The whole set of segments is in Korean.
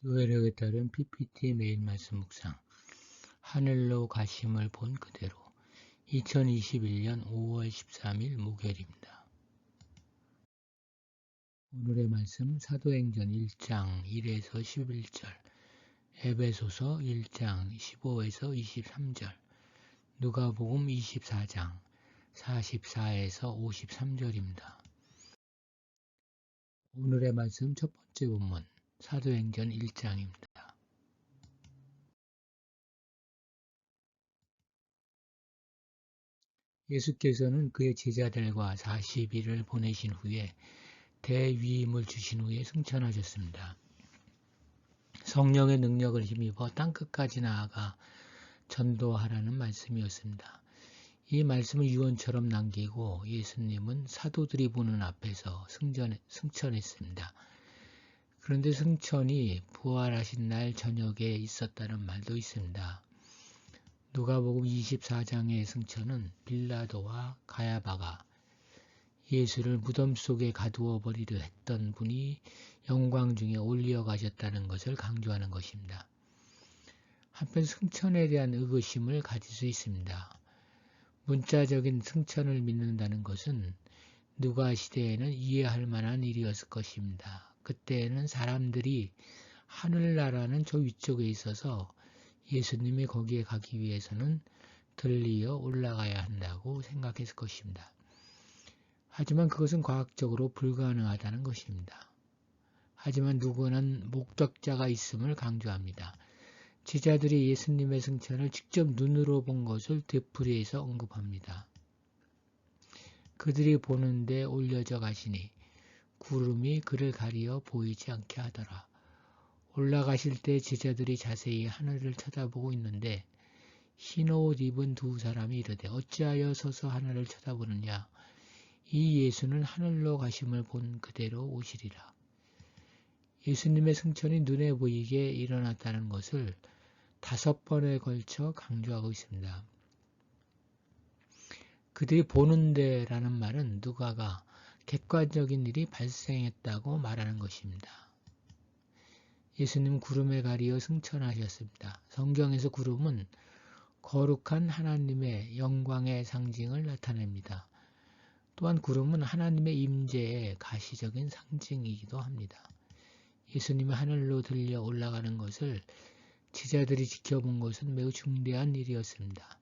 교회력에 따른 PPT 메인 말씀 묵상 하늘로 가심을 본 그대로 2021년 5월 13일 목요일입니다. 오늘의 말씀 사도행전 1장 1에서 11절 에베소서 1장 15에서 23절 누가복음 24장 44에서 53절입니다. 오늘의 말씀 첫 번째 본문 사도행전 1장입니다. 예수께서는 그의 제자들과 40일을 보내신 후에 대위임을 주신 후에 승천하셨습니다. 성령의 능력을 힘입어 땅끝까지 나아가 전도하라는 말씀이었습니다. 이 말씀을 유언처럼 남기고 예수님은 사도들이 보는 앞에서 승천했습니다. 그런데 승천이 부활하신 날 저녁에 있었다는 말도 있습니다. 누가복음 24장의 승천은 빌라도와 가야바가 예수를 무덤 속에 가두어 버리려 했던 분이 영광 중에 올려가셨다는 것을 강조하는 것입니다. 한편 승천에 대한 의구심을 가질 수 있습니다. 문자적인 승천을 믿는다는 것은 누가 시대에는 이해할 만한 일이었을 것입니다. 그때에는 사람들이 하늘나라는 저 위쪽에 있어서 예수님이 거기에 가기 위해서는 들리어 올라가야 한다고 생각했을 것입니다. 하지만 그것은 과학적으로 불가능하다는 것입니다. 하지만 누구는 목격자가 있음을 강조합니다. 제자들이 예수님의 승천을 직접 눈으로 본 것을 되풀이해서 언급합니다. 그들이 보는데 올려져 가시니 구름이 그를 가리어 보이지 않게 하더라. 올라가실 때 제자들이 자세히 하늘을 쳐다보고 있는데 흰 옷 입은 두 사람이 이르되 어찌하여 서서 하늘을 쳐다보느냐. 이 예수는 하늘로 가심을 본 그대로 오시리라. 예수님의 승천이 눈에 보이게 일어났다는 것을 5번에 걸쳐 강조하고 있습니다. 그들이 보는데 라는 말은 누가가 객관적인 일이 발생했다고 말하는 것입니다. 예수님 구름에 가리어 승천하셨습니다. 성경에서 구름은 거룩한 하나님의 영광의 상징을 나타냅니다. 또한 구름은 하나님의 임재의 가시적인 상징이기도 합니다. 예수님이 하늘로 들려 올라가는 것을 제자들이 지켜본 것은 매우 중대한 일이었습니다.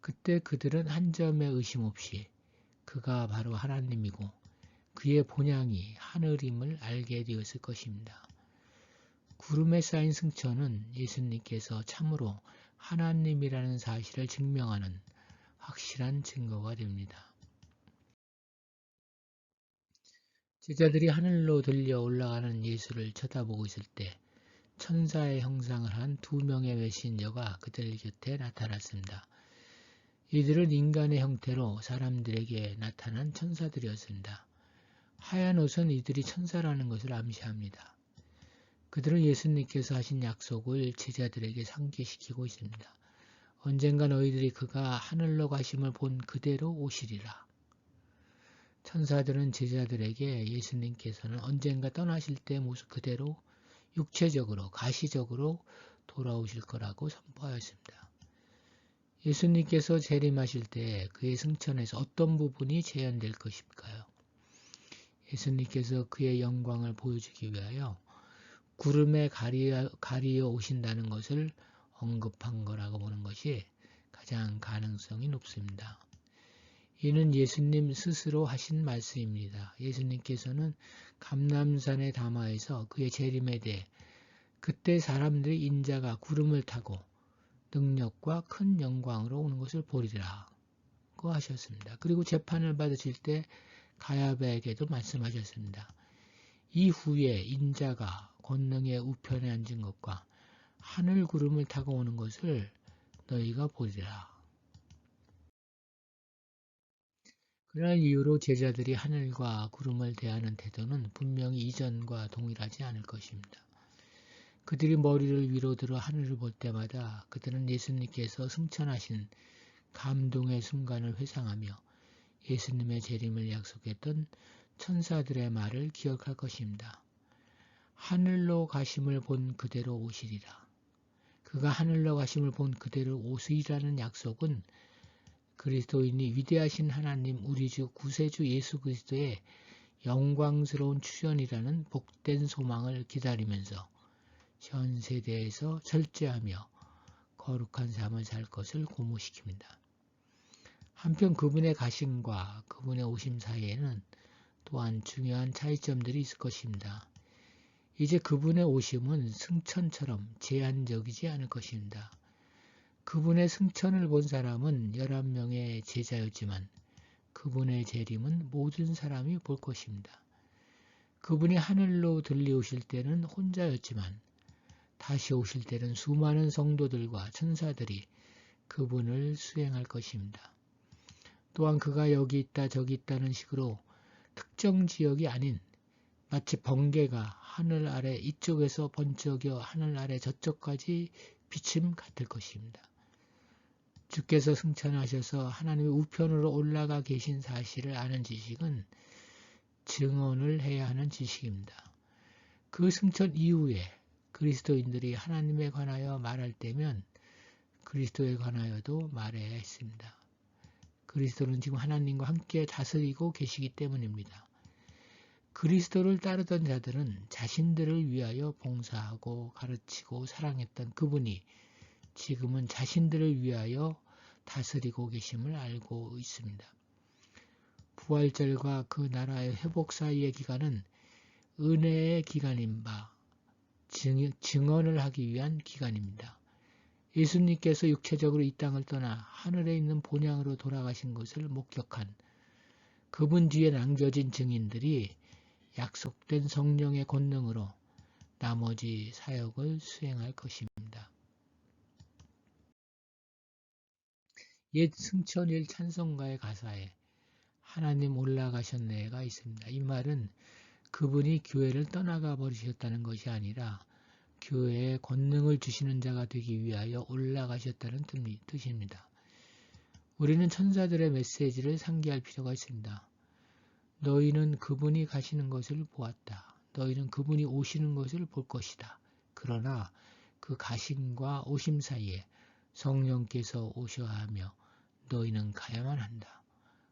그때 그들은 한 점의 의심 없이 그가 바로 하나님이고 그의 본향이 하늘임을 알게 되었을 것입니다. 구름에 쌓인 승천은 예수님께서 참으로 하나님이라는 사실을 증명하는 확실한 증거가 됩니다. 제자들이 하늘로 들려 올라가는 예수를 쳐다보고 있을 때 천사의 형상을 한 2명의 메신저가 그들 곁에 나타났습니다. 이들은 인간의 형태로 사람들에게 나타난 천사들이었습니다. 하얀 옷은 이들이 천사라는 것을 암시합니다. 그들은 예수님께서 하신 약속을 제자들에게 상기시키고 있습니다. 언젠가 너희들이 그가 하늘로 가심을 본 그대로 오시리라. 천사들은 제자들에게 예수님께서는 언젠가 떠나실 때 모습 그대로 육체적으로, 가시적으로 돌아오실 거라고 선포하였습니다. 예수님께서 재림하실 때 그의 승천에서 어떤 부분이 재현될 것일까요? 예수님께서 그의 영광을 보여주기 위하여 구름에 가리어 오신다는 것을 언급한 거라고 보는 것이 가장 가능성이 높습니다. 이는 예수님 스스로 하신 말씀입니다. 예수님께서는 감람산의 담화에서 그의 재림에 대해 그때 사람들이 인자가 구름을 타고 능력과 큰 영광으로 오는 것을 보리라 고 하셨습니다. 그리고 재판을 받으실 때 가야바에게도 말씀하셨습니다. 이후에 인자가 권능의 우편에 앉은 것과 하늘 구름을 타고 오는 것을 너희가 보리라. 그러한 이유로 제자들이 하늘과 구름을 대하는 태도는 분명히 이전과 동일하지 않을 것입니다. 그들이 머리를 위로 들어 하늘을 볼 때마다 그들은 예수님께서 승천하신 감동의 순간을 회상하며 예수님의 재림을 약속했던 천사들의 말을 기억할 것입니다. 하늘로 가심을 본 그대로 오시리라. 그가 하늘로 가심을 본 그대로 오시리라는 약속은 그리스도인이 위대하신 하나님 우리 주 구세주 예수 그리스도의 영광스러운 출현이라는 복된 소망을 기다리면서 현 세대에서 절제하며 거룩한 삶을 살 것을 고무시킵니다. 한편 그분의 가심과 그분의 오심 사이에는 또한 중요한 차이점들이 있을 것입니다. 이제 그분의 오심은 승천처럼 제한적이지 않을 것입니다. 그분의 승천을 본 사람은 11명의 제자였지만 그분의 재림은 모든 사람이 볼 것입니다. 그분이 하늘로 들려오실 때는 혼자였지만 다시 오실 때는 수많은 성도들과 천사들이 그분을 수행할 것입니다. 또한 그가 여기 있다 저기 있다는 식으로 특정 지역이 아닌 마치 번개가 하늘 아래 이쪽에서 번쩍여 하늘 아래 저쪽까지 비침 같을 것입니다. 주께서 승천하셔서 하나님의 우편으로 올라가 계신 사실을 아는 지식은 증언을 해야 하는 지식입니다. 그 승천 이후에 그리스도인들이 하나님에 관하여 말할 때면 그리스도에 관하여도 말해야 했습니다. 그리스도는 지금 하나님과 함께 다스리고 계시기 때문입니다. 그리스도를 따르던 자들은 자신들을 위하여 봉사하고 가르치고 사랑했던 그분이 지금은 자신들을 위하여 다스리고 계심을 알고 있습니다. 부활절과 그 나라의 회복 사이의 기간은 은혜의 기간인 바 증언을 하기 위한 기간입니다. 예수님께서 육체적으로 이 땅을 떠나 하늘에 있는 본향으로 돌아가신 것을 목격한 그분 뒤에 남겨진 증인들이 약속된 성령의 권능으로 나머지 사역을 수행할 것입니다. 옛 승천일 찬송가의 가사에 하나님 올라가셨네가 있습니다. 이 말은 그분이 교회를 떠나가 버리셨다는 것이 아니라 교회에 권능을 주시는 자가 되기 위하여 올라가셨다는 뜻입니다. 우리는 천사들의 메시지를 상기할 필요가 있습니다. 너희는 그분이 가시는 것을 보았다. 너희는 그분이 오시는 것을 볼 것이다. 그러나 그 가심과 오심 사이에 성령께서 오셔야 하며 너희는 가야만 한다.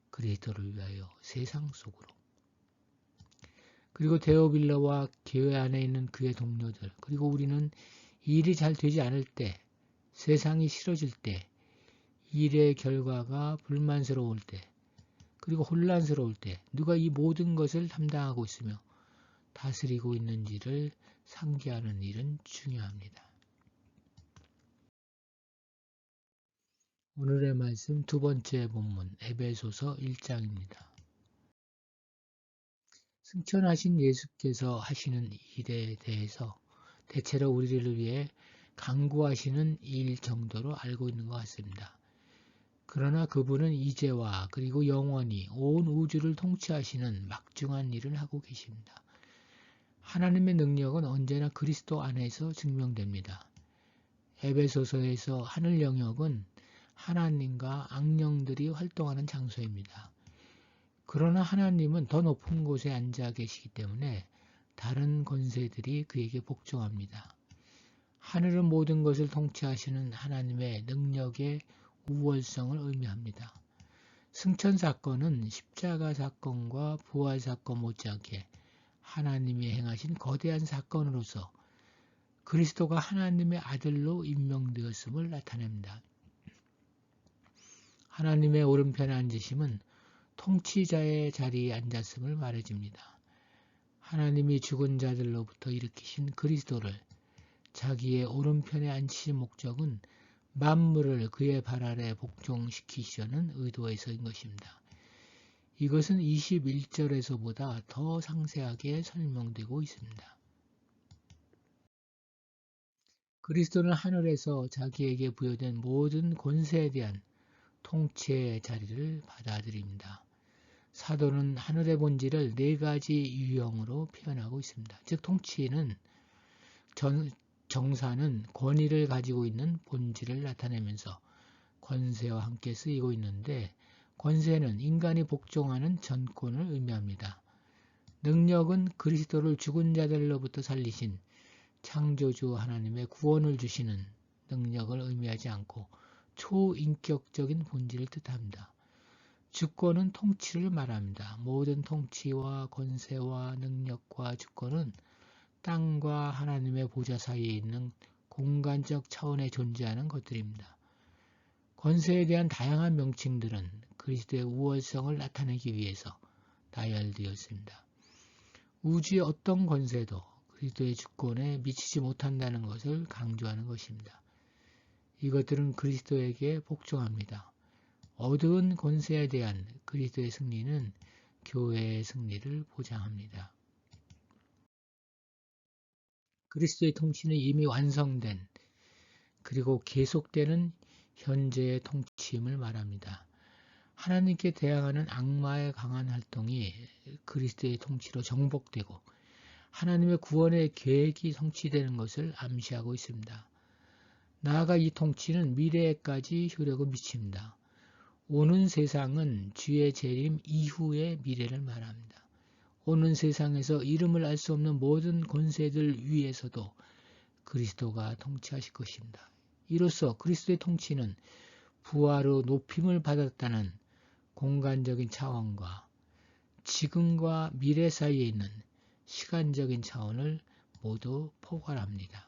그리스도를 위하여 세상 속으로. 그리고 데오빌러와 교회 안에 있는 그의 동료들, 그리고 우리는 일이 잘 되지 않을 때, 세상이 싫어질 때, 일의 결과가 불만스러울 때, 그리고 혼란스러울 때 누가 이 모든 것을 담당하고 있으며 다스리고 있는지를 상기하는 일은 중요합니다. 오늘의 말씀 두 번째 본문 에베소서 1장입니다. 승천하신 예수께서 하시는 일에 대해서 대체로 우리를 위해 강구하시는 일 정도로 알고 있는 것 같습니다. 그러나 그분은 이제와 그리고 영원히 온 우주를 통치하시는 막중한 일을 하고 계십니다. 하나님의 능력은 언제나 그리스도 안에서 증명됩니다. 에베소서에서 하늘 영역은 하나님과 악령들이 활동하는 장소입니다. 그러나 하나님은 더 높은 곳에 앉아 계시기 때문에 다른 권세들이 그에게 복종합니다. 하늘은 모든 것을 통치하시는 하나님의 능력의 우월성을 의미합니다. 승천 사건은 십자가 사건과 부활 사건 못지않게 하나님이 행하신 거대한 사건으로서 그리스도가 하나님의 아들로 임명되었음을 나타냅니다. 하나님의 오른편에 앉으심은 통치자의 자리에 앉았음을 말해줍니다. 하나님이 죽은 자들로부터 일으키신 그리스도를 자기의 오른편에 앉히신 목적은 만물을 그의 발 아래 복종시키시려는 의도에서인 것입니다. 이것은 21절에서보다 더 상세하게 설명되고 있습니다. 그리스도는 하늘에서 자기에게 부여된 모든 권세에 대한 통치의 자리를 받아들입니다. 사도는 하늘의 본질을 네 가지 유형으로 표현하고 있습니다. 즉 통치는 정사는 권위를 가지고 있는 본질을 나타내면서 권세와 함께 쓰이고 있는데 권세는 인간이 복종하는 전권을 의미합니다. 능력은 그리스도를 죽은 자들로부터 살리신 창조주 하나님의 구원을 주시는 능력을 의미하지 않고 초인격적인 본질을 뜻합니다. 주권은 통치를 말합니다. 모든 통치와 권세와 능력과 주권은 땅과 하나님의 보좌 사이에 있는 공간적 차원에 존재하는 것들입니다. 권세에 대한 다양한 명칭들은 그리스도의 우월성을 나타내기 위해서 나열되었습니다. 우주의 어떤 권세도 그리스도의 주권에 미치지 못한다는 것을 강조하는 것입니다. 이것들은 그리스도에게 복종합니다. 어두운 권세에 대한 그리스도의 승리는 교회의 승리를 보장합니다. 그리스도의 통치는 이미 완성된 그리고 계속되는 현재의 통치임을 말합니다. 하나님께 대항하는 악마의 강한 활동이 그리스도의 통치로 정복되고 하나님의 구원의 계획이 성취되는 것을 암시하고 있습니다. 나아가 이 통치는 미래에까지 효력을 미칩니다. 오는 세상은 주의 재림 이후의 미래를 말합니다. 오는 세상에서 이름을 알 수 없는 모든 권세들 위에서도 그리스도가 통치하실 것입니다. 이로써 그리스도의 통치는 부활로 높임을 받았다는 공간적인 차원과 지금과 미래 사이에 있는 시간적인 차원을 모두 포괄합니다.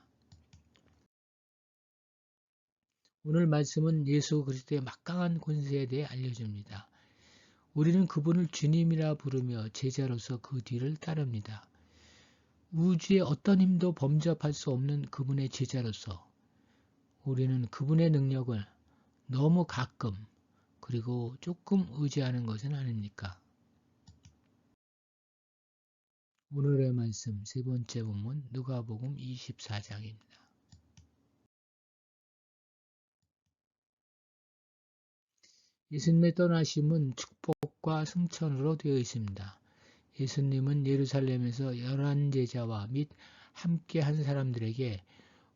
오늘 말씀은 예수 그리스도의 막강한 권세에 대해 알려줍니다. 우리는 그분을 주님이라 부르며 제자로서 그 뒤를 따릅니다. 우주의 어떤 힘도 범접할 수 없는 그분의 제자로서 우리는 그분의 능력을 너무 가끔 그리고 조금 의지하는 것은 아닙니까? 오늘의 말씀 세 번째 본문 누가복음 24장입니다. 예수님의 떠나심은 축복과 승천으로 되어 있습니다. 예수님은 예루살렘에서 11제자와 및 함께 한 사람들에게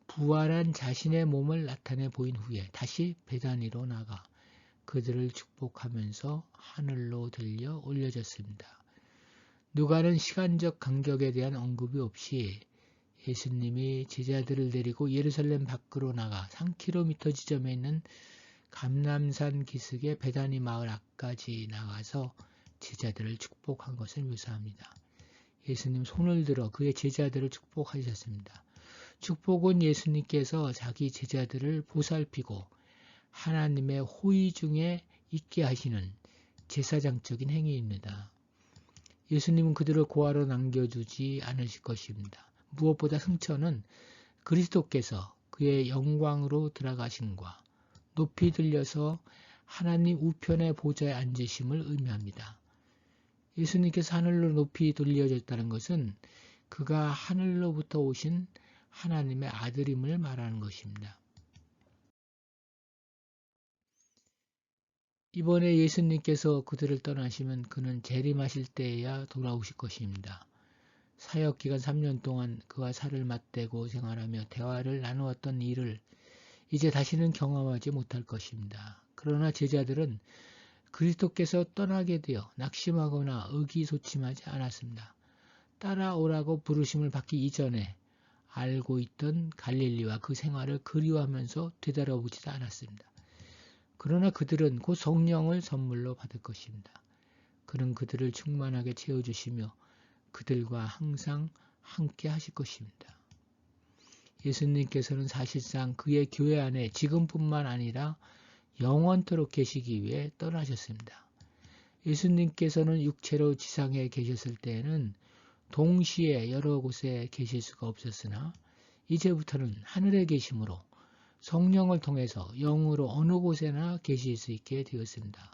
부활한 자신의 몸을 나타내 보인 후에 다시 베다니로 나가 그들을 축복하면서 하늘로 들려 올려졌습니다. 누가는 시간적 간격에 대한 언급이 없이 예수님이 제자들을 데리고 예루살렘 밖으로 나가 3km 지점에 있는 감람산 기슭의 베다니 마을 앞까지 나가서 제자들을 축복한 것을 묘사합니다. 예수님 손을 들어 그의 제자들을 축복하셨습니다. 축복은 예수님께서 자기 제자들을 보살피고 하나님의 호의 중에 있게 하시는 제사장적인 행위입니다. 예수님은 그들을 고아로 남겨두지 않으실 것입니다. 무엇보다 승천은 그리스도께서 그의 영광으로 들어가심과 높이 들려서 하나님 우편의 보좌에 앉으심을 의미합니다. 예수님께서 하늘로 높이 들려졌다는 것은 그가 하늘로부터 오신 하나님의 아들임을 말하는 것입니다. 이번에 예수님께서 그들을 떠나시면 그는 재림하실 때에야 돌아오실 것입니다. 사역기간 3년 동안 그와 살을 맞대고 생활하며 대화를 나누었던 일을 이제 다시는 경험하지 못할 것입니다. 그러나 제자들은 그리스도께서 떠나게 되어 낙심하거나 의기소침하지 않았습니다. 따라오라고 부르심을 받기 이전에 알고 있던 갈릴리와 그 생활을 그리워하면서 되돌아보지도 않았습니다. 그러나 그들은 곧 성령을 선물로 받을 것입니다. 그는 그들을 충만하게 채워주시며 그들과 항상 함께 하실 것입니다. 예수님께서는 사실상 그의 교회 안에 지금뿐만 아니라 영원토록 계시기 위해 떠나셨습니다. 예수님께서는 육체로 지상에 계셨을 때에는 동시에 여러 곳에 계실 수가 없었으나 이제부터는 하늘에 계심으로 성령을 통해서 영으로 어느 곳에나 계실 수 있게 되었습니다.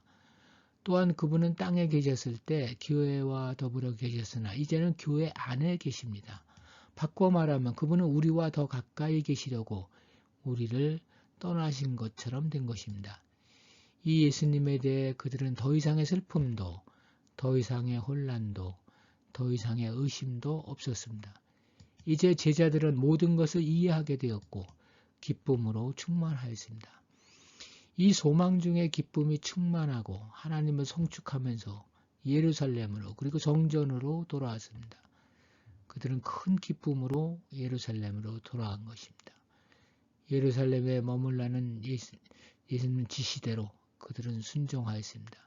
또한 그분은 땅에 계셨을 때 교회와 더불어 계셨으나 이제는 교회 안에 계십니다. 바꿔 말하면 그분은 우리와 더 가까이 계시려고 우리를 떠나신 것처럼 된 것입니다. 이 예수님에 대해 그들은 더 이상의 슬픔도, 더 이상의 혼란도, 더 이상의 의심도 없었습니다. 이제 제자들은 모든 것을 이해하게 되었고 기쁨으로 충만하였습니다. 이 소망 중에 기쁨이 충만하고 하나님을 송축하면서 예루살렘으로 그리고 성전으로 돌아왔습니다. 그들은 큰 기쁨으로 예루살렘으로 돌아간 것입니다. 예루살렘에 머물라는 예수님 지시대로 그들은 순종하였습니다.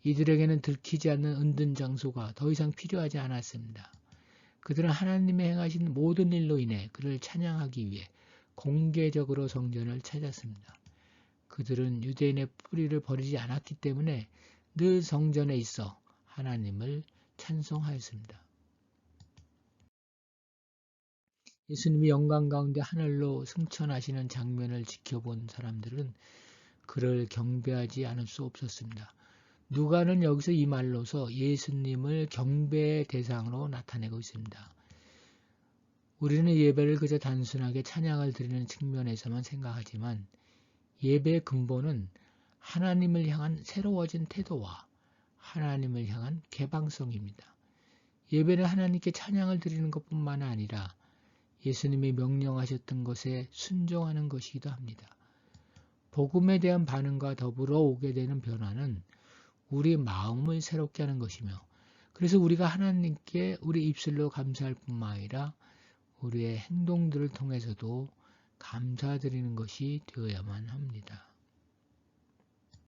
이들에게는 들키지 않는 은둔 장소가 더 이상 필요하지 않았습니다. 그들은 하나님의 행하신 모든 일로 인해 그를 찬양하기 위해 공개적으로 성전을 찾았습니다. 그들은 유대인의 뿌리를 버리지 않았기 때문에 늘 성전에 있어 하나님을 찬송하였습니다. 예수님이 영광 가운데 하늘로 승천하시는 장면을 지켜본 사람들은 그를 경배하지 않을 수 없었습니다. 누가는 여기서 이 말로서 예수님을 경배의 대상으로 나타내고 있습니다. 우리는 예배를 그저 단순하게 찬양을 드리는 측면에서만 생각하지만 예배의 근본은 하나님을 향한 새로워진 태도와 하나님을 향한 개방성입니다. 예배는 하나님께 찬양을 드리는 것뿐만 아니라 예수님이 명령하셨던 것에 순종하는 것이기도 합니다. 복음에 대한 반응과 더불어 오게 되는 변화는 우리 마음을 새롭게 하는 것이며 그래서 우리가 하나님께 우리 입술로 감사할 뿐만 아니라 우리의 행동들을 통해서도 감사드리는 것이 되어야만 합니다.